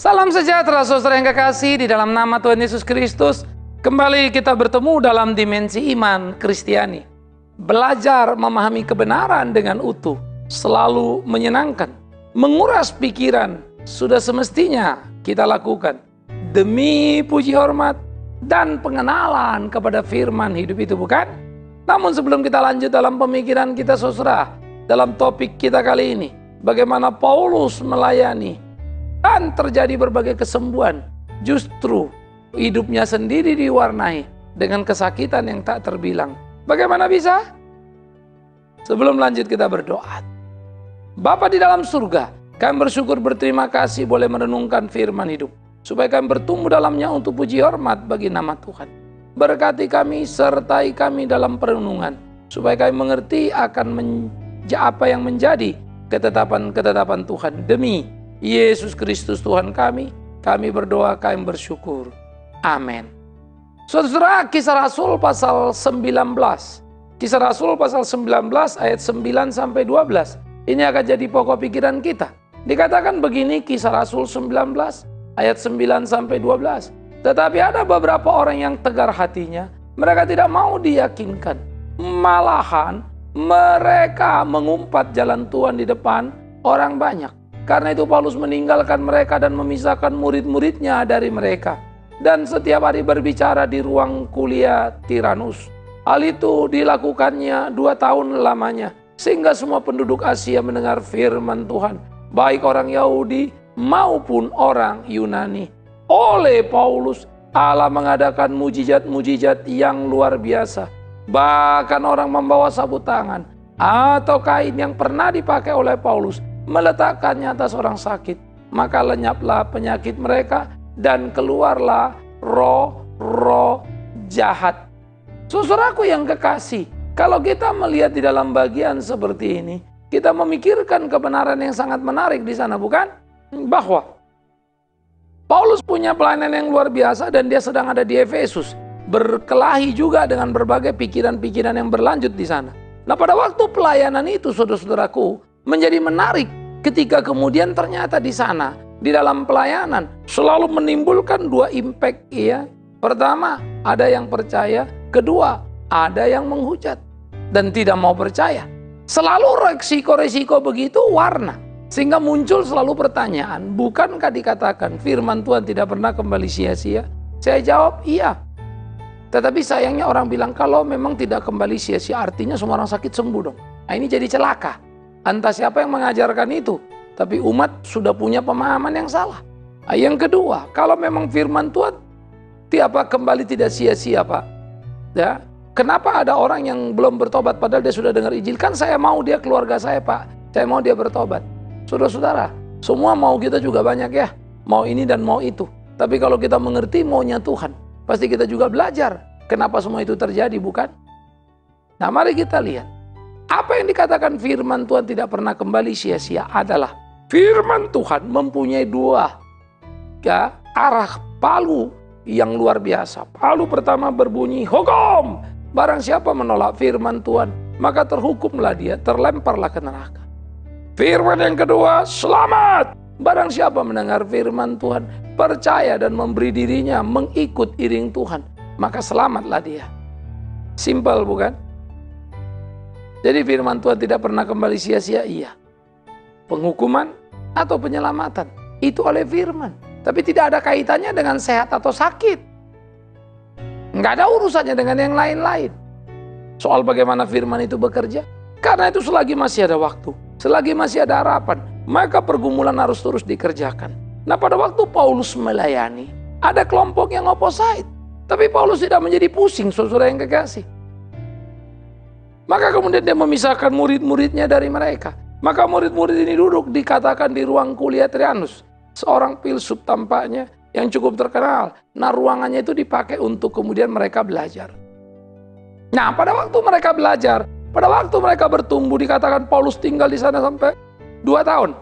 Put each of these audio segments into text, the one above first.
Salam sejahtera saudara yang kekasih di dalam nama Tuhan Yesus Kristus. Kembali kita bertemu dalam dimensi iman Kristiani. Belajar memahami kebenaran dengan utuh selalu menyenangkan. Menguras pikiran sudah semestinya kita lakukan demi puji hormat dan pengenalan kepada firman hidup itu, bukan? Namun sebelum kita lanjut dalam pemikiran kita saudara, dalam topik kita kali ini, bagaimana Paulus melayani dan terjadi berbagai kesembuhan, justru hidupnya sendiri diwarnai dengan kesakitan yang tak terbilang. Bagaimana bisa? Sebelum lanjut kita berdoa. Bapa di dalam surga, kami bersyukur berterima kasih boleh merenungkan firman hidup, supaya kami bertumbuh dalamnya untuk puji hormat bagi nama Tuhan. Berkati kami, sertai kami dalam perenungan, supaya kami mengerti akan apa yang menjadi ketetapan-ketetapan Tuhan. Demi Yesus Kristus Tuhan kami berdoa, kami bersyukur. Amin. Saudara, Kisah Rasul pasal 19. Kisah Rasul pasal 19 ayat 9 sampai 12. Ini akan jadi pokok pikiran kita. Dikatakan begini, Kisah Rasul 19 ayat 9 sampai 12. Tetapi ada beberapa orang yang tegar hatinya, mereka tidak mau diyakinkan. Malahan mereka mengumpat jalan Tuhan di depan orang banyak. Karena itu Paulus meninggalkan mereka dan memisahkan murid-muridnya dari mereka. Dan setiap hari berbicara di ruang kuliah Tiranus. Hal itu dilakukannya 2 tahun lamanya. Sehingga semua penduduk Asia mendengar firman Tuhan. Baik orang Yahudi maupun orang Yunani. Oleh Paulus, Allah mengadakan mujizat-mujizat yang luar biasa. Bahkan orang membawa sabut tangan atau kain yang pernah dipakai oleh Paulus, meletakkannya atas orang sakit, maka lenyaplah penyakit mereka dan keluarlah roh-roh jahat. Saudaraku yang kekasih, kalau kita melihat di dalam bagian seperti ini, kita memikirkan kebenaran yang sangat menarik di sana, bukan? Bahwa Paulus punya pelayanan yang luar biasa dan dia sedang ada di Efesus, berkelahi juga dengan berbagai pikiran-pikiran yang berlanjut di sana. Nah, pada waktu pelayanan itu, saudara-saudaraku, menjadi menarik ketika kemudian ternyata di sana, di dalam pelayanan, selalu menimbulkan 2 impact, ya. Pertama, ada yang percaya. Kedua, ada yang menghujat dan tidak mau percaya. Selalu resiko-resiko begitu warna. Sehingga muncul selalu pertanyaan, bukankah dikatakan firman Tuhan tidak pernah kembali sia-sia? Saya jawab, iya. Tetapi sayangnya orang bilang, kalau memang tidak kembali sia-sia, artinya semua orang sakit sembuh dong. Nah, ini jadi celaka. Entah siapa yang mengajarkan itu, tapi umat sudah punya pemahaman yang salah. Nah, yang kedua, kalau memang firman Tuhan tiap kembali tidak sia-sia, Pak. Ya, kenapa ada orang yang belum bertobat padahal dia sudah dengar Injil? Kan saya mau dia keluarga saya, Pak. Saya mau dia bertobat. Saudara-saudara, semua mau kita juga banyak ya. Mau ini dan mau itu. Tapi kalau kita mengerti maunya Tuhan, pasti kita juga belajar kenapa semua itu terjadi, bukan? Nah, mari kita lihat. Apa yang dikatakan firman Tuhan tidak pernah kembali sia-sia adalah firman Tuhan mempunyai 2 arah palu yang luar biasa. Palu pertama berbunyi hukum. Barang siapa menolak firman Tuhan, maka terhukumlah dia, terlemparlah ke neraka. Firman yang kedua, selamat. Barang siapa mendengar firman Tuhan, percaya dan memberi dirinya mengikut iring Tuhan, maka selamatlah dia. Simpel, bukan? Jadi firman Tuhan tidak pernah kembali sia-sia, iya. Penghukuman atau penyelamatan, itu oleh firman. Tapi tidak ada kaitannya dengan sehat atau sakit. Nggak ada urusannya dengan yang lain-lain. Soal bagaimana firman itu bekerja. Karena itu selagi masih ada waktu, selagi masih ada harapan, maka pergumulan harus terus dikerjakan. Nah, pada waktu Paulus melayani, ada kelompok yang opposite. Tapi Paulus tidak menjadi pusing, saudara yang kekasih. Maka kemudian dia memisahkan murid-muridnya dari mereka. Maka murid-murid ini duduk dikatakan di ruang kuliah Tiranus. Seorang filsuf tampaknya yang cukup terkenal. Nah, ruangannya itu dipakai untuk kemudian mereka belajar. Nah, pada waktu mereka belajar, pada waktu mereka bertumbuh, dikatakan Paulus tinggal di sana sampai 2 tahun.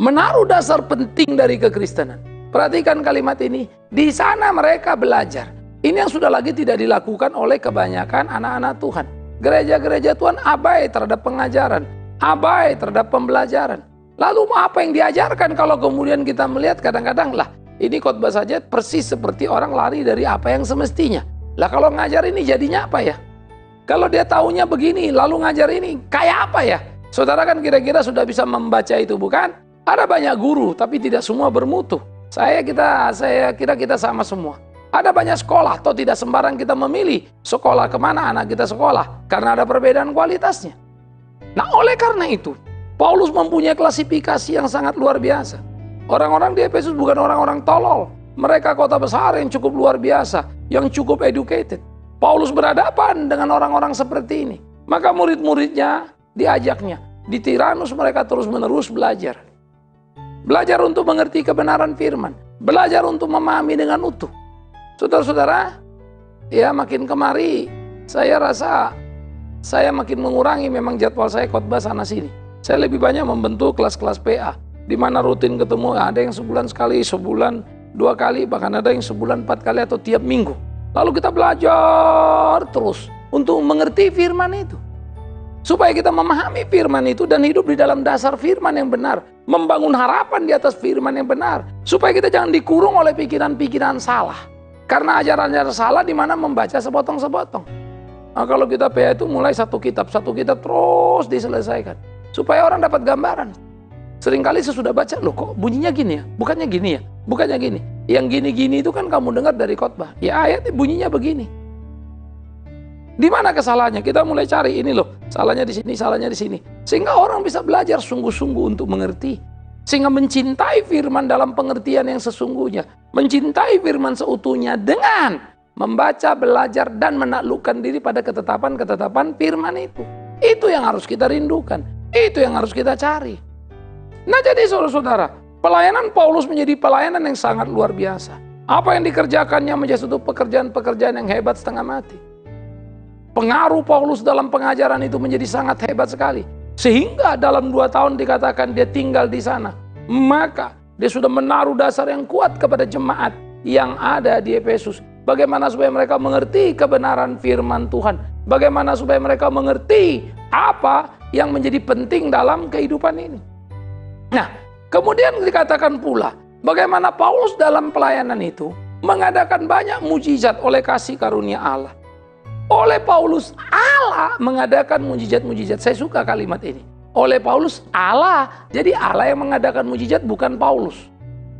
Menaruh dasar penting dari kekristenan. Perhatikan kalimat ini. Di sana mereka belajar. Ini yang sudah lagi tidak dilakukan oleh kebanyakan anak-anak Tuhan. Gereja-gereja Tuhan abai terhadap pengajaran, abai terhadap pembelajaran. Lalu apa yang diajarkan kalau kemudian kita melihat kadang-kadang lah ini khotbah saja persis seperti orang lari dari apa yang semestinya. Lah kalau ngajar ini jadinya apa ya? Kalau dia taunya begini lalu ngajar ini kayak apa ya? Saudara kan kira-kira sudah bisa membaca itu bukan? Ada banyak guru tapi tidak semua bermutu. Saya kira kita sama semua. Ada banyak sekolah, atau tidak sembarang kita memilih sekolah kemana anak kita sekolah. Karena ada perbedaan kualitasnya. Nah oleh karena itu, Paulus mempunyai klasifikasi yang sangat luar biasa. Orang-orang di Efesus bukan orang-orang tolol. Mereka kota besar yang cukup luar biasa, yang cukup educated. Paulus berhadapan dengan orang-orang seperti ini. Maka murid-muridnya diajaknya. Di Tiranus mereka terus-menerus belajar. Belajar untuk mengerti kebenaran firman. Belajar untuk memahami dengan utuh. Saudara-saudara, ya makin kemari saya rasa saya makin mengurangi memang jadwal saya khotbah sana sini. Saya lebih banyak membentuk kelas-kelas PA di mana rutin ketemu, ada yang sebulan sekali, sebulan 2 kali, bahkan ada yang sebulan 4 kali atau tiap minggu. Lalu kita belajar terus untuk mengerti firman itu. Supaya kita memahami firman itu dan hidup di dalam dasar firman yang benar. Membangun harapan di atas firman yang benar. Supaya kita jangan dikurung oleh pikiran-pikiran salah. Karena ajaran-ajaran salah di mana membaca sepotong-sepotong. Nah, kalau kita PA itu mulai satu kitab terus diselesaikan. Supaya orang dapat gambaran. Seringkali sesudah baca, loh kok bunyinya gini ya? Bukannya gini ya? Bukannya gini. Yang gini-gini itu kan kamu dengar dari khotbah. Ya ayatnya bunyinya begini. Di mana kesalahannya? Kita mulai cari ini loh. Salahnya di sini, salahnya di sini. Sehingga orang bisa belajar sungguh-sungguh untuk mengerti. Sehingga mencintai firman dalam pengertian yang sesungguhnya. Mencintai firman seutuhnya dengan membaca, belajar, dan menaklukkan diri pada ketetapan-ketetapan firman itu. Itu yang harus kita rindukan. Itu yang harus kita cari. Nah jadi saudara-saudara, pelayanan Paulus menjadi pelayanan yang sangat luar biasa. Apa yang dikerjakannya menjadi suatu pekerjaan-pekerjaan yang hebat setengah mati. Pengaruh Paulus dalam pengajaran itu menjadi sangat hebat sekali. Sehingga dalam 2 tahun dikatakan dia tinggal di sana. Maka dia sudah menaruh dasar yang kuat kepada jemaat yang ada di Efesus. Bagaimana supaya mereka mengerti kebenaran firman Tuhan. Bagaimana supaya mereka mengerti apa yang menjadi penting dalam kehidupan ini. Nah, kemudian dikatakan pula bagaimana Paulus dalam pelayanan itu mengadakan banyak mujizat oleh kasih karunia Allah. Oleh Paulus, Allah mengadakan mujizat-mujizat. Saya suka kalimat ini. Oleh Paulus, Allah. Jadi Allah yang mengadakan mujizat, bukan Paulus.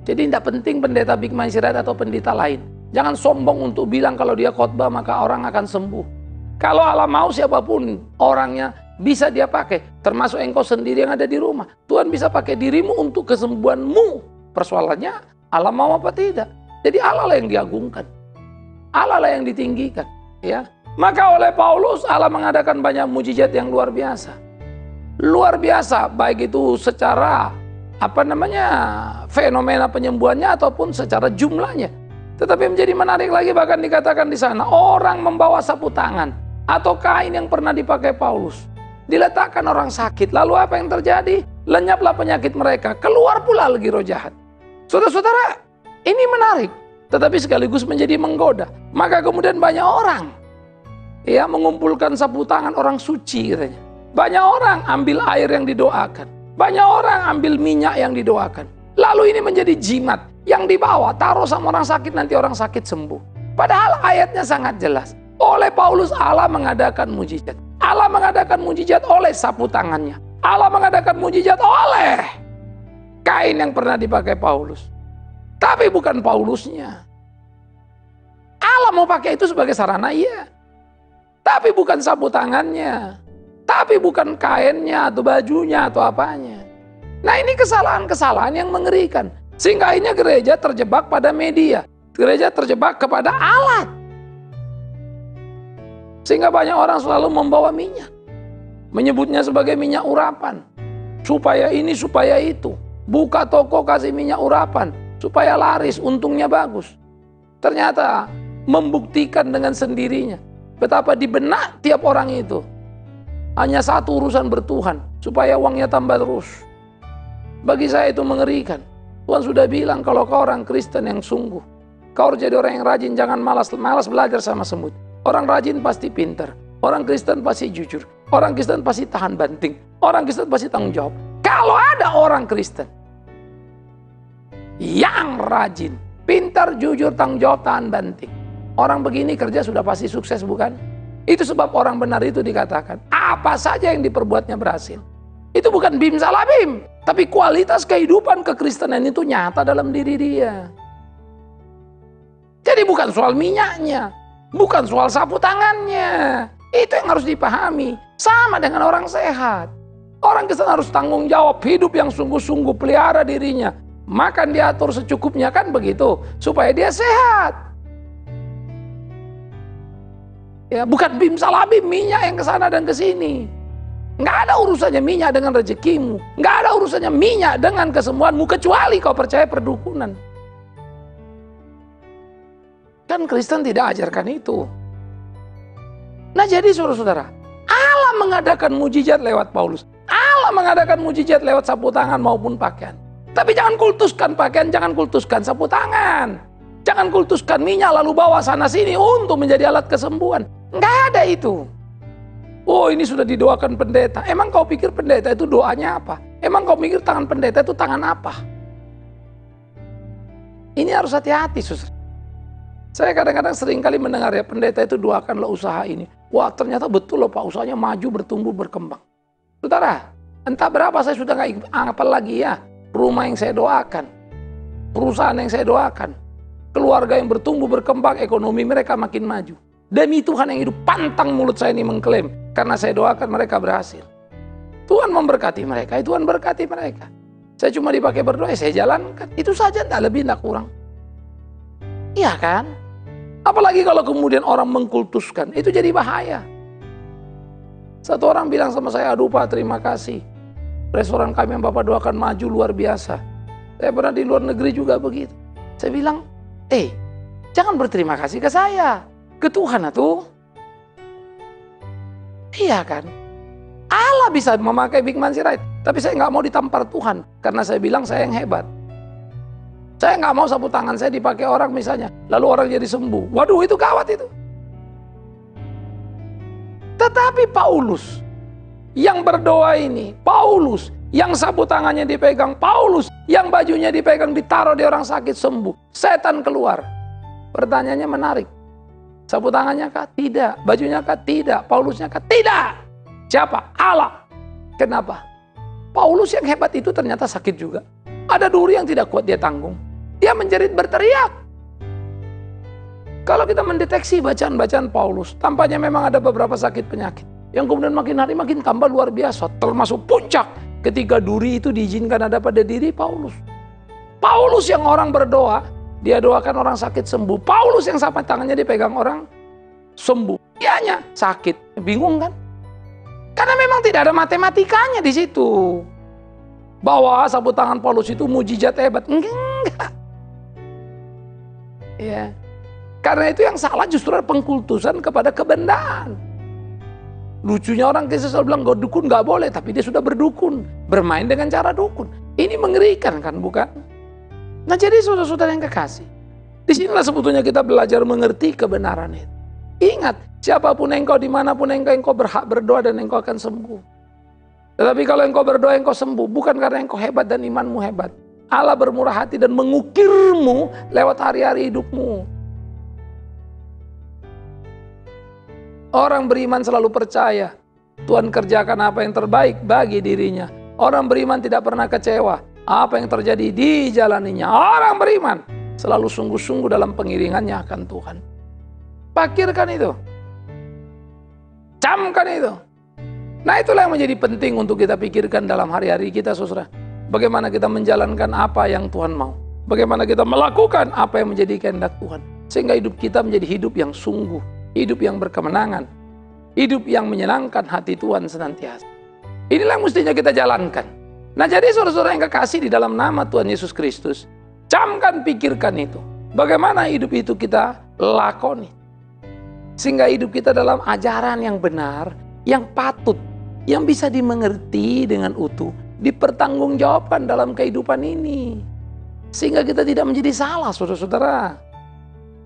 Jadi tidak penting pendeta Bikman Sirait atau pendeta lain. Jangan sombong untuk bilang kalau dia khotbah maka orang akan sembuh. Kalau Allah mau siapapun orangnya bisa dia pakai. Termasuk engkau sendiri yang ada di rumah. Tuhan bisa pakai dirimu untuk kesembuhanmu. Persoalannya Allah mau apa tidak. Jadi Allah lah yang diagungkan. Allah lah yang ditinggikan. Ya. Maka oleh Paulus Allah mengadakan banyak mujizat yang luar biasa. Luar biasa baik itu secara fenomena penyembuhannya ataupun secara jumlahnya. Tetapi menjadi menarik lagi bahkan dikatakan di sana orang membawa sapu tangan atau kain yang pernah dipakai Paulus. Diletakkan orang sakit. Lalu apa yang terjadi? Lenyaplah penyakit mereka. Keluar pula lagi roh jahat. Saudara-saudara, ini menarik. Tetapi sekaligus menjadi menggoda. Maka kemudian banyak orang mengumpulkan sapu tangan orang suci katanya. Banyak orang ambil air yang didoakan. Banyak orang ambil minyak yang didoakan. Lalu ini menjadi jimat yang dibawa. Taruh sama orang sakit, nanti orang sakit sembuh. Padahal ayatnya sangat jelas. Oleh Paulus Allah mengadakan mujizat. Allah mengadakan mujizat oleh sapu tangannya. Allah mengadakan mujizat oleh kain yang pernah dipakai Paulus. Tapi bukan Paulusnya. Allah mau pakai itu sebagai sarana, iya. Tapi bukan sapu tangannya. Tapi bukan kainnya atau bajunya atau apanya. Nah ini kesalahan-kesalahan yang mengerikan. Sehingga akhirnya gereja terjebak pada media. Gereja terjebak kepada alat. Sehingga banyak orang selalu membawa minyak. Menyebutnya sebagai minyak urapan. Supaya ini, supaya itu. Buka toko kasih minyak urapan. Supaya laris, untungnya bagus. Ternyata membuktikan dengan sendirinya. Betapa di benak tiap orang itu. Hanya satu urusan bertuhan. Supaya uangnya tambah terus. Bagi saya itu mengerikan. Tuhan sudah bilang kalau kau orang Kristen yang sungguh. Kau harus jadi orang yang rajin. Jangan malas belajar sama semut. Orang rajin pasti pintar. Orang Kristen pasti jujur. Orang Kristen pasti tahan banting. Orang Kristen pasti tanggung jawab. Kalau ada orang Kristen yang rajin, pintar, jujur, tanggung jawab, tahan banting, orang begini kerja sudah pasti sukses, bukan? Itu sebab orang benar itu dikatakan apa saja yang diperbuatnya berhasil. Itu bukan bim salah bim, tapi kualitas kehidupan kekristenan itu nyata dalam diri dia. Jadi bukan soal minyaknya, bukan soal sapu tangannya. Itu yang harus dipahami. Sama dengan orang sehat. Orang Kristen harus tanggung jawab, hidup yang sungguh-sungguh, pelihara dirinya. Makan diatur secukupnya, kan begitu, supaya dia sehat. Ya, bukan bim salah bim, minyak yang kesana dan kesini. Nggak ada urusannya minyak dengan rezekimu. Nggak ada urusannya minyak dengan kesembuhanmu, kecuali kau percaya perdukunan. Kan Kristen tidak ajarkan itu. Nah jadi saudara-saudara, Allah mengadakan mujizat lewat Paulus. Allah mengadakan mujizat lewat sapu tangan maupun pakaian. Tapi jangan kultuskan pakaian, jangan kultuskan sapu tangan. Jangan kultuskan minyak lalu bawa sana sini untuk menjadi alat kesembuhan. Nggak ada itu. Oh, ini sudah didoakan pendeta. Emang kau pikir pendeta itu doanya apa? Emang kau pikir tangan pendeta itu tangan apa? Ini harus hati-hati, saudara. Saya kadang-kadang sering kali mendengar ya, pendeta itu doakanlah usaha ini. Wah, ternyata betul loh Pak, usahanya maju, bertumbuh, berkembang. Saudara, entah berapa saya sudah nggak apal lagi ya. Rumah yang saya doakan, perusahaan yang saya doakan, keluarga yang bertumbuh, berkembang, ekonomi mereka makin maju. Demi Tuhan yang hidup, pantang mulut saya ini mengklaim. Karena saya doakan mereka berhasil. Tuhan memberkati mereka, Tuhan berkati mereka. Saya cuma dipakai berdoa, saya jalankan. Itu saja, tak lebih, tak kurang. Iya kan? Apalagi kalau kemudian orang mengkultuskan, itu jadi bahaya. Satu orang bilang sama saya, aduh Pak, terima kasih. Restoran kami yang Bapak doakan maju luar biasa. Saya pernah di luar negeri juga begitu. Saya bilang, jangan berterima kasih ke saya, ke Tuhan atuh. Iya kan? Allah bisa memakai Big Man Sirait, tapi saya nggak mau ditampar Tuhan, karena saya bilang saya yang hebat. Saya nggak mau sapu tangan saya dipakai orang misalnya, lalu orang jadi sembuh. Waduh, itu gawat itu. Tetapi Paulus yang berdoa ini, Paulus yang sapu tangannya dipegang, Paulus yang bajunya dipegang, ditaruh di orang sakit, sembuh. Setan keluar. Pertanyaannya menarik. Sapu tangannya kah? Tidak. Bajunya kah? Tidak. Paulusnya kah? Tidak. Siapa? Allah. Kenapa? Paulus yang hebat itu ternyata sakit juga. Ada duri yang tidak kuat dia tanggung. Dia menjerit berteriak. Kalau kita mendeteksi bacaan-bacaan Paulus, tampaknya memang ada beberapa sakit penyakit yang kemudian makin hari makin tambah luar biasa, termasuk puncak ketika duri itu diizinkan ada pada diri Paulus. Paulus yang orang berdoa, dia doakan orang sakit sembuh. Paulus yang sapu tangannya dipegang orang sembuh. Dianya sakit, bingung kan? Karena memang tidak ada matematikanya di situ. Bahwa sapu tangan Paulus itu mujizat hebat. Enggak. Ya. Karena itu yang salah justru pengkultusan kepada kebendaan. Lucunya orang Kristen selalu bilang dukun gak boleh, tapi dia sudah berdukun, bermain dengan cara dukun. Ini mengerikan kan, bukan? Nah jadi saudara-saudara yang kekasih, disinilah sebetulnya kita belajar mengerti kebenaran itu. Ingat, siapapun engkau, dimanapun engkau berhak berdoa dan engkau akan sembuh. Tetapi kalau engkau berdoa engkau sembuh, bukan karena engkau hebat dan imanmu hebat. Allah bermurah hati dan mengukirmu lewat hari-hari hidupmu. Orang beriman selalu percaya Tuhan kerjakan apa yang terbaik bagi dirinya. Orang beriman tidak pernah kecewa. Apa yang terjadi dijalaninya. Orang beriman selalu sungguh-sungguh dalam pengiringannya akan Tuhan. Pakirkan itu. Camkan itu. Nah itulah yang menjadi penting untuk kita pikirkan dalam hari-hari kita, saudara. Bagaimana kita menjalankan apa yang Tuhan mau. Bagaimana kita melakukan apa yang menjadi kehendak Tuhan. Sehingga hidup kita menjadi hidup yang sungguh. Hidup yang berkemenangan. Hidup yang menyenangkan hati Tuhan senantiasa. Inilah yang mestinya kita jalankan. Nah jadi saudara-saudara yang kekasih di dalam nama Tuhan Yesus Kristus. Camkan, pikirkan itu. Bagaimana hidup itu kita lakoni. Sehingga hidup kita dalam ajaran yang benar. Yang patut. Yang bisa dimengerti dengan utuh. Dipertanggungjawabkan dalam kehidupan ini. Sehingga kita tidak menjadi salah, saudara-saudara.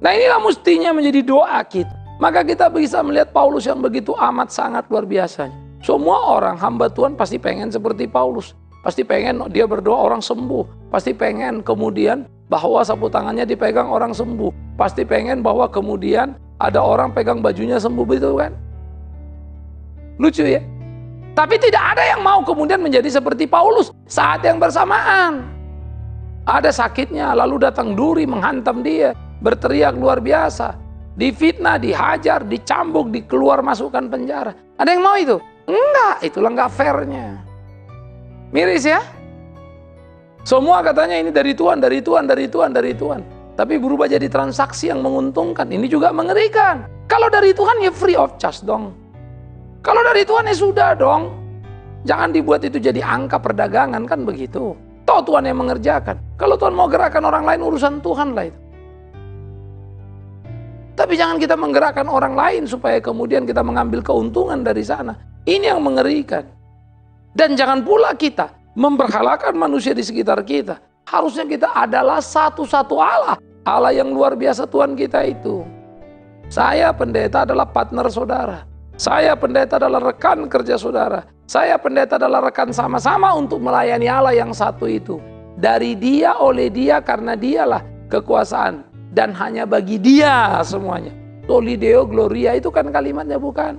Nah inilah mestinya menjadi doa kita. Maka kita bisa melihat Paulus yang begitu amat sangat luar biasanya. Semua orang hamba Tuhan pasti pengen seperti Paulus. Pasti pengen dia berdoa orang sembuh. Pasti pengen kemudian bahwa sapu tangannya dipegang orang sembuh. Pasti pengen bahwa kemudian ada orang pegang bajunya sembuh, begitu kan? Lucu ya? Tapi tidak ada yang mau kemudian menjadi seperti Paulus saat yang bersamaan. Ada sakitnya, lalu datang duri menghantam dia, berteriak luar biasa. Difitnah, dihajar, dicambuk, dikeluar masukkan penjara. Ada yang mau itu? Enggak, itulah enggak fairnya. Miris ya? Semua katanya ini dari Tuhan, dari Tuhan, dari Tuhan, dari Tuhan. Tapi berubah jadi transaksi yang menguntungkan. Ini juga mengerikan. Kalau dari Tuhan ya free of charge dong. Kalau dari Tuhan ya sudah dong. Jangan dibuat itu jadi angka perdagangan, kan begitu. Toh Tuhan yang mengerjakan. Kalau Tuhan mau gerakkan orang lain, urusan Tuhan lah itu. Tapi jangan kita menggerakkan orang lain supaya kemudian kita mengambil keuntungan dari sana. Ini yang mengerikan. Dan jangan pula kita memberhalakan manusia di sekitar kita. Harusnya kita adalah satu-satu Allah. Allah yang luar biasa Tuhan kita itu. Saya pendeta adalah partner saudara. Saya pendeta adalah rekan kerja saudara. Saya pendeta adalah rekan sama-sama untuk melayani Allah yang satu itu. Dari dia, oleh dia, karena dialah kekuasaan. Dan hanya bagi dia semuanya. Soli Deo Gloria itu kan kalimatnya bukan?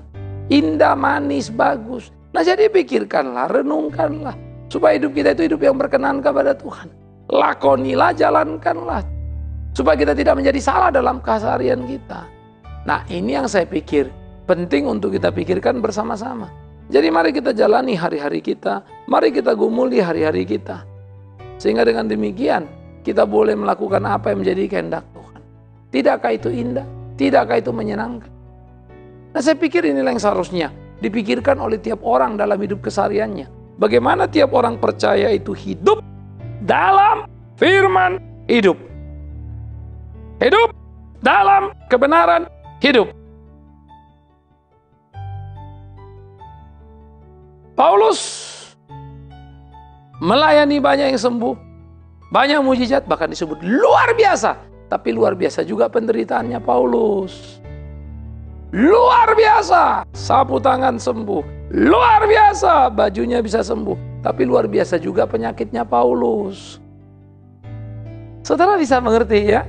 Indah, manis, bagus. Nah jadi pikirkanlah, renungkanlah. Supaya hidup kita itu hidup yang berkenan kepada Tuhan. Lakonilah, jalankanlah. Supaya kita tidak menjadi salah dalam keseharian kita. Nah ini yang saya pikir penting untuk kita pikirkan bersama-sama. Jadi mari kita jalani hari-hari kita. Mari kita gumuli hari-hari kita. Sehingga dengan demikian kita boleh melakukan apa yang menjadi kehendak Tuhan. Tidakkah itu indah? Tidakkah itu menyenangkan? Nah saya pikir inilah yang seharusnya dipikirkan oleh tiap orang dalam hidup kesehariannya. Bagaimana tiap orang percaya itu hidup dalam firman hidup. Hidup dalam kebenaran hidup. Paulus melayani banyak yang sembuh, banyak mujizat, bahkan disebut luar biasa. Tapi luar biasa juga penderitaannya Paulus. Luar biasa, sapu tangan sembuh. Luar biasa, bajunya bisa sembuh. Tapi luar biasa juga penyakitnya Paulus. Saudara bisa mengerti ya?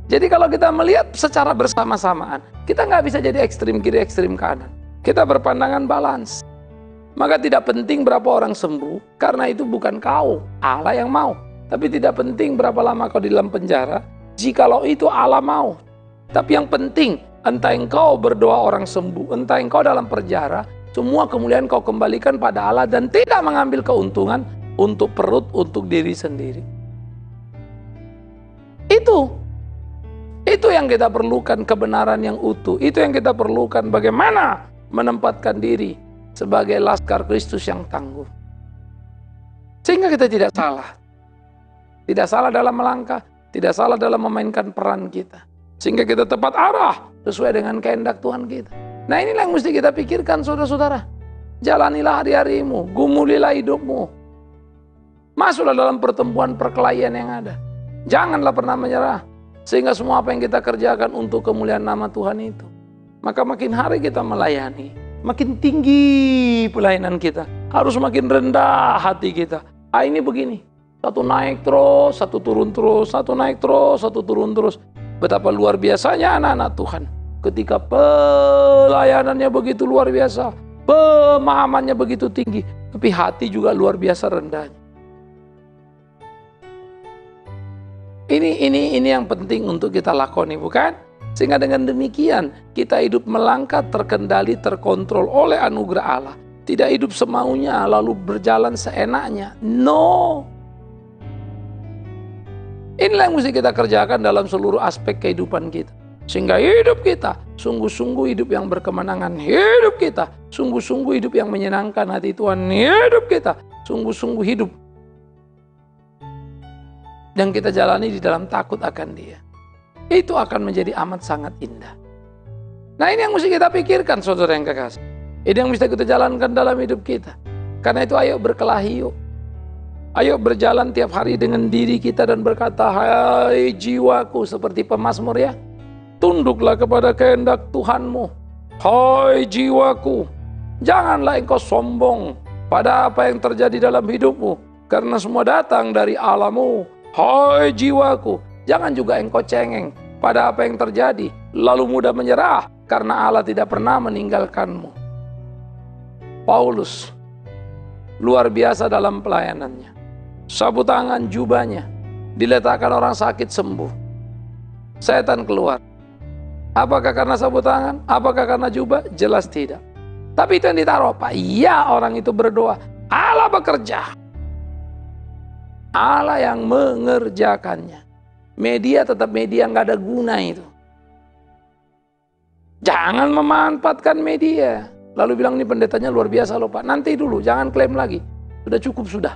Jadi kalau kita melihat secara bersama-samaan, kita nggak bisa jadi ekstrim kiri, ekstrim kanan. Kita berpandangan balance. Maka tidak penting berapa orang sembuh, karena itu bukan kau, Allah yang mau. Tapi tidak penting berapa lama kau di dalam penjara, jikalau itu Allah mau. Tapi yang penting, entah engkau berdoa orang sembuh, entah engkau dalam penjara, semua kemuliaan kau kembalikan pada Allah dan tidak mengambil keuntungan untuk perut, untuk diri sendiri. Itu yang kita perlukan, kebenaran yang utuh. Itu yang kita perlukan, bagaimana menempatkan diri sebagai laskar Kristus yang tangguh. Sehingga kita tidak salah. Tidak salah dalam melangkah, tidak salah dalam memainkan peran kita. Sehingga kita tepat arah sesuai dengan kehendak Tuhan kita. Nah inilah yang mesti kita pikirkan saudara-saudara. Jalanilah hari-harimu, gumulilah hidupmu. Masuklah dalam pertemuan perkelahian yang ada. Janganlah pernah menyerah. Sehingga semua apa yang kita kerjakan untuk kemuliaan nama Tuhan itu. Maka makin hari kita melayani, makin tinggi pelayanan kita. Harus makin rendah hati kita. Ini begini. Satu naik terus, satu turun terus, satu naik terus, satu turun terus. Betapa luar biasanya anak-anak Tuhan. Ketika pelayanannya begitu luar biasa, pemahamannya begitu tinggi, tapi hati juga luar biasa rendahnya. Ini yang penting untuk kita lakoni, bukan? Sehingga dengan demikian kita hidup melangkah terkendali, terkontrol oleh anugerah Allah. Tidak hidup semaunya lalu berjalan seenaknya. No. Inilah yang mesti kita kerjakan dalam seluruh aspek kehidupan kita. Sehingga hidup kita sungguh-sungguh hidup yang berkemenangan. Hidup kita sungguh-sungguh hidup yang menyenangkan hati Tuhan. Hidup kita sungguh-sungguh hidup yang kita jalani di dalam takut akan Dia. Itu akan menjadi amat sangat indah. Nah ini yang mesti kita pikirkan saudara yang kekasih. Ini yang mesti kita jalankan dalam hidup kita. Karena itu ayo berkelahi yuk. Ayo berjalan tiap hari dengan diri kita dan berkata, hai jiwaku, seperti pemazmur ya. Tunduklah kepada kehendak Tuhanmu. Hai jiwaku, janganlah engkau sombong pada apa yang terjadi dalam hidupmu. karena semua datang dari Allah-Mu. Hai jiwaku, jangan juga engkau cengeng pada apa yang terjadi, lalu mudah menyerah, karena Allah tidak pernah meninggalkanmu. Paulus luar biasa dalam pelayanannya. Sapu tangan jubahnya diletakkan orang sakit sembuh. Setan keluar. Apakah karena sapu tangan? Apakah karena jubah? Jelas tidak. Tapi itu yang ditaruh apa? Ya, orang itu berdoa. Allah bekerja. Allah yang mengerjakannya. Media tetap media, nggak ada guna itu. Jangan memanfaatkan media. Lalu bilang, ini pendetanya luar biasa loh Pak. Nanti dulu, jangan klaim lagi. Sudah cukup sudah.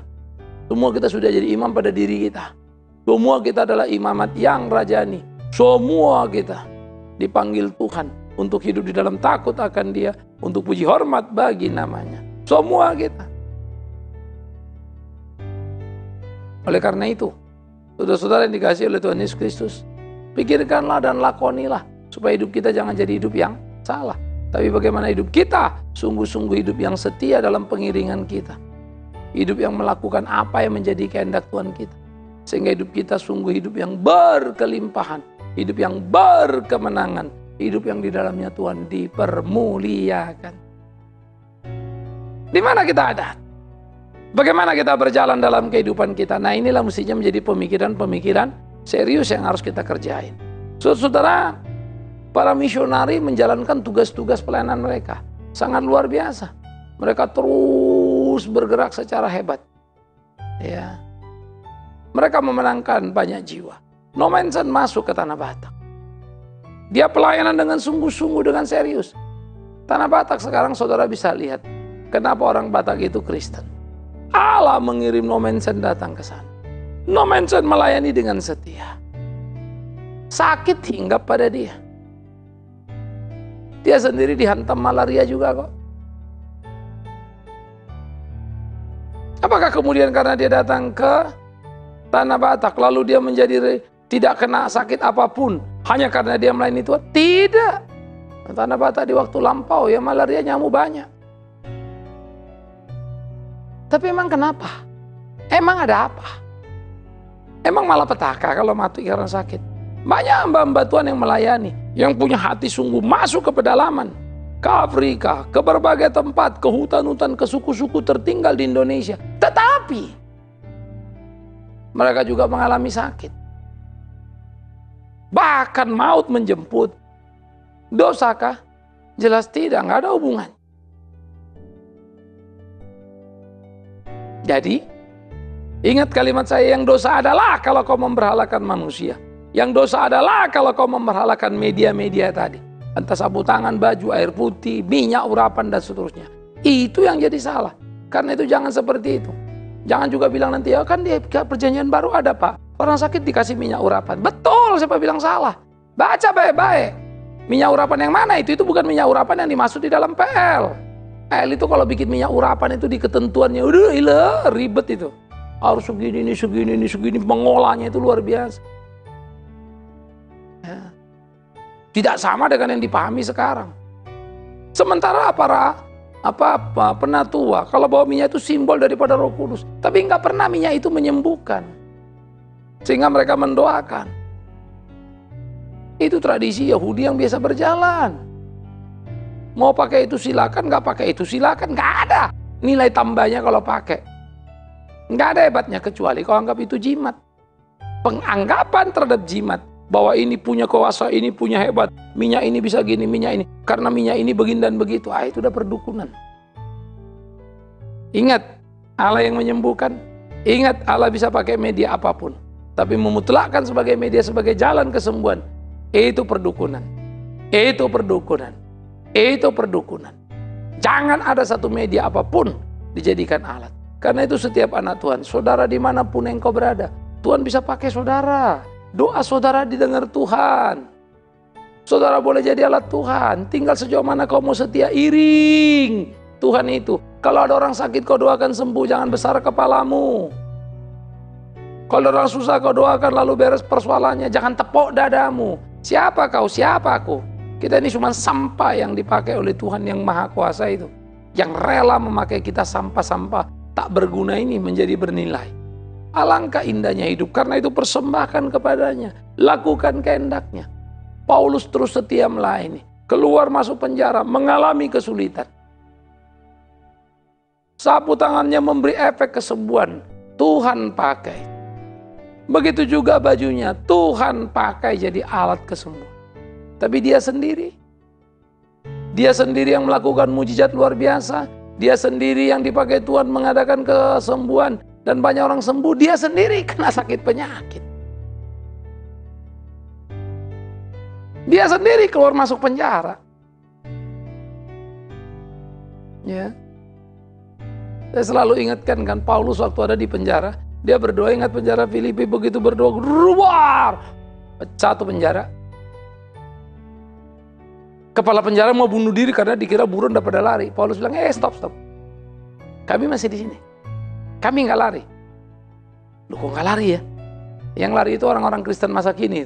Semua kita sudah jadi imam pada diri kita. Semua kita adalah imamat yang rajani. Semua kita dipanggil Tuhan untuk hidup di dalam takut akan Dia, untuk puji hormat bagi namanya. Semua kita. Oleh karena itu, saudara-saudara yang dikasihi oleh Tuhan Yesus Kristus, pikirkanlah dan lakonilah supaya hidup kita jangan jadi hidup yang salah. Tapi bagaimana hidup kita sungguh-sungguh hidup yang setia dalam pengiringan kita. Hidup yang melakukan apa yang menjadi kehendak Tuhan kita. Sehingga hidup kita sungguh hidup yang berkelimpahan, hidup yang berkemenangan, hidup yang di dalamnya Tuhan dipermuliakan. Di mana kita ada? Bagaimana kita berjalan dalam kehidupan kita? Nah, inilah mestinya menjadi pemikiran-pemikiran serius yang harus kita kerjain. Saudara, para misionari menjalankan tugas-tugas pelayanan mereka. Sangat luar biasa. Mereka terus bergerak secara hebat. Ya. Mereka memenangkan banyak jiwa. Nomensen masuk ke Tanah Batak. Dia pelayanan dengan sungguh-sungguh, dengan serius. Tanah Batak sekarang saudara bisa lihat kenapa orang Batak itu Kristen. Allah mengirim Nomensen datang ke sana. Nomensen melayani dengan setia. Sakit hinggap pada dia. Dia sendiri dihantam malaria juga kok. Apakah kemudian karena dia datang ke Tanah Batak lalu dia menjadi tidak kena sakit apapun hanya karena dia melayani Tuhan? Tidak. Tanah Batak di waktu lampau ya malaria nyamuk banyak. Tapi emang kenapa? Emang ada apa? Emang malah petaka kalau mati karena sakit? Banyak hamba-hamba Tuhan yang melayani, yang punya hati sungguh masuk ke pedalaman, ke Afrika, ke berbagai tempat, ke hutan-hutan, ke suku-suku tertinggal di Indonesia. Tetapi mereka juga mengalami sakit. Bahkan maut menjemput. Dosakah? Jelas tidak, nggak ada hubungan. Jadi, ingat kalimat saya, yang dosa adalah kalau kau memberhalakan manusia. Yang dosa adalah kalau kau memberhalakan media-media tadi. Entah sapu tangan, baju, air putih, minyak urapan, dan seterusnya. Itu yang jadi salah. Karena itu jangan seperti itu. Jangan juga bilang nanti, ya kan di perjanjian baru ada Pak. Orang sakit dikasih minyak urapan. Betul, siapa bilang salah? Baca baik-baik. Minyak urapan yang mana? Itu bukan minyak urapan yang dimaksud di dalam PL. PL itu kalau bikin minyak urapan itu di ketentuannya, udah ilah, ribet itu. Harus segini, mengolahnya itu luar biasa. Ya. Tidak sama dengan yang dipahami sekarang. Sementara para penatua, kalau bawa minyak itu simbol daripada Roh Kudus. Tapi nggak pernah minyak itu menyembuhkan. Sehingga mereka mendoakan. Itu tradisi Yahudi yang biasa berjalan. Mau pakai itu silakan, nggak pakai itu silakan, nggak ada nilai tambahnya kalau pakai. Nggak ada hebatnya kecuali kau anggap itu jimat. Penganggapan terhadap jimat bahwa ini punya kuasa, ini punya hebat, minyak ini bisa gini, minyak ini karena minyak ini begini dan begitu. Itu udah perdukunan. Ingat, Allah yang menyembuhkan. Ingat, Allah bisa pakai media apapun. Tapi memutlakkan sebagai media, sebagai jalan kesembuhan, itu perdukunan. Itu perdukunan. Itu perdukunan. Jangan ada satu media apapun dijadikan alat. Karena itu setiap anak Tuhan, saudara dimanapun engkau berada, Tuhan bisa pakai saudara. Doa saudara didengar Tuhan. Saudara boleh jadi alat Tuhan. Tinggal sejauh mana kau mau setia, iring Tuhan itu. Kalau ada orang sakit kau doakan sembuh, jangan besar kepalamu. Kalau ada orang susah kau doakan lalu beres persoalannya, jangan tepuk dadamu. Siapa kau? Siapa aku? Kita ini cuma sampah yang dipakai oleh Tuhan yang Maha Kuasa itu. Yang rela memakai kita sampah-sampah tak berguna ini menjadi bernilai. Alangkah indahnya hidup, karena itu persembahkan kepadanya, lakukan kehendaknya. Paulus terus setia melayani, keluar masuk penjara, mengalami kesulitan. Sapu tangannya memberi efek kesembuhan, Tuhan pakai. Begitu juga bajunya, Tuhan pakai jadi alat kesembuhan. Tapi dia sendiri yang melakukan mujizat luar biasa, dia sendiri yang dipakai Tuhan mengadakan kesembuhan, dan banyak orang sembuh, dia sendiri kena sakit penyakit. Dia sendiri keluar masuk penjara. Ya. Saya selalu ingatkan kan, Paulus waktu ada di penjara, dia berdoa, ingat penjara Filipi, begitu berdoa, keluar, pecah tuh penjara. Kepala penjara mau bunuh diri karena dikira buron udah pada lari. Paulus bilang, stop. Kami masih di sini. Kami nggak lari. Loh kok nggak lari ya? Yang lari itu orang-orang Kristen masa kini.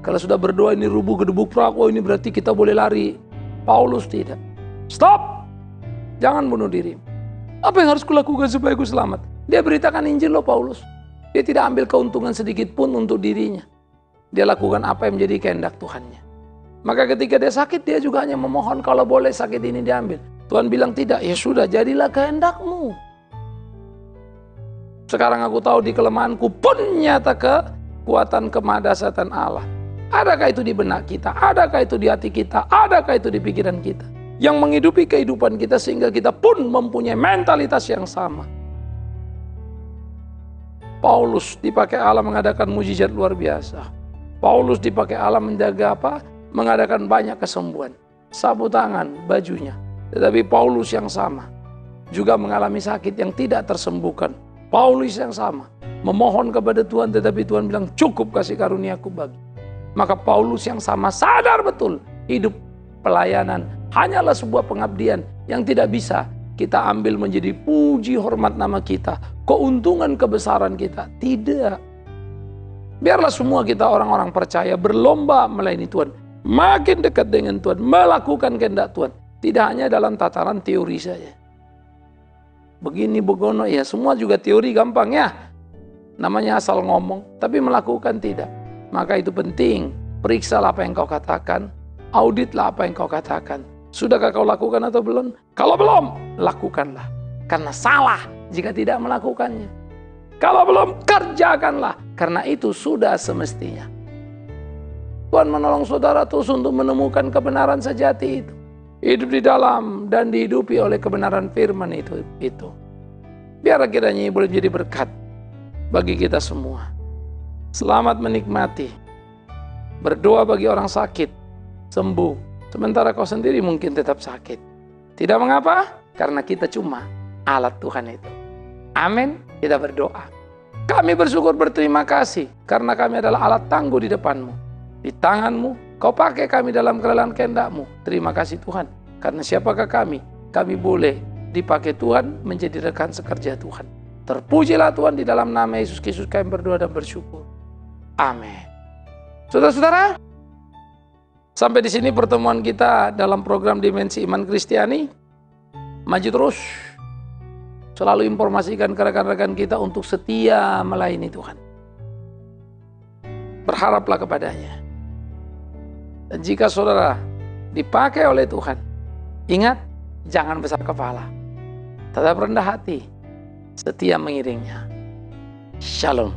Kalau sudah berdoa ini rubuh gedebuk prakwo, ini berarti kita boleh lari. Paulus tidak. Stop! Jangan bunuh diri. Apa yang harus kulakukan supaya aku selamat? Dia beritakan Injil loh Paulus. Dia tidak ambil keuntungan sedikit pun untuk dirinya. Dia lakukan apa yang menjadi kehendak Tuhannya. Maka ketika dia sakit, dia juga hanya memohon kalau boleh sakit ini diambil. Tuhan bilang tidak, ya sudah, jadilah kehendakmu. Sekarang aku tahu di kelemahanku pun nyata kekuatan kemahdasyatan Allah. Adakah itu di benak kita? Adakah itu di hati kita? Adakah itu di pikiran kita? Yang menghidupi kehidupan kita sehingga kita pun mempunyai mentalitas yang sama. Paulus dipakai Allah mengadakan mujizat luar biasa. Paulus dipakai Allah menjaga apa? Mengadakan banyak kesembuhan. Sapu tangan, bajunya. Tetapi Paulus yang sama juga mengalami sakit yang tidak tersembuhkan. Paulus yang sama memohon kepada Tuhan, tetapi Tuhan bilang cukup kasih karuniaku bagi. Maka Paulus yang sama sadar betul hidup pelayanan hanyalah sebuah pengabdian yang tidak bisa kita ambil menjadi puji hormat nama kita, keuntungan kebesaran kita. Tidak. Biarlah semua kita orang-orang percaya berlomba melayani Tuhan, makin dekat dengan Tuhan, melakukan kehendak Tuhan. Tidak hanya dalam tataran teori saja. Begini begono ya, semua juga teori gampang ya. Namanya asal ngomong, tapi melakukan tidak. Maka itu penting, periksalah apa yang kau katakan, auditlah apa yang kau katakan. Sudahkah kau lakukan atau belum? Kalau belum, lakukanlah. Karena salah jika tidak melakukannya. Kalau belum, kerjakanlah. Karena itu sudah semestinya. Tuhan menolong saudara terus untuk menemukan kebenaran sejati itu. Hidup di dalam dan dihidupi oleh kebenaran firman itu. Biar kiranya boleh menjadi berkat bagi kita semua. Selamat menikmati. Berdoa bagi orang sakit, sembuh. Sementara kau sendiri mungkin tetap sakit. Tidak mengapa, karena kita cuma alat Tuhan itu. Amin. Kita berdoa. Kami bersyukur berterima kasih karena kami adalah alat tangguh di depanmu. Di tanganmu Kau pakai kami dalam kelelaan kehendak-Mu. Terima kasih Tuhan. Karena siapakah kami? Kami boleh dipakai Tuhan menjadi rekan sekerja Tuhan. Terpujilah Tuhan, di dalam nama Yesus Kristus kami berdoa dan bersyukur. Amin. Saudara-saudara, sampai di sini pertemuan kita dalam program Dimensi Iman Kristiani. Maju terus. Selalu informasikan ke rekan-rekan kita untuk setia melayani Tuhan. Berharaplah kepadanya. Dan jika saudara dipakai oleh Tuhan, ingat, jangan besar kepala. Tetap rendah hati, setia mengiringnya. Shalom.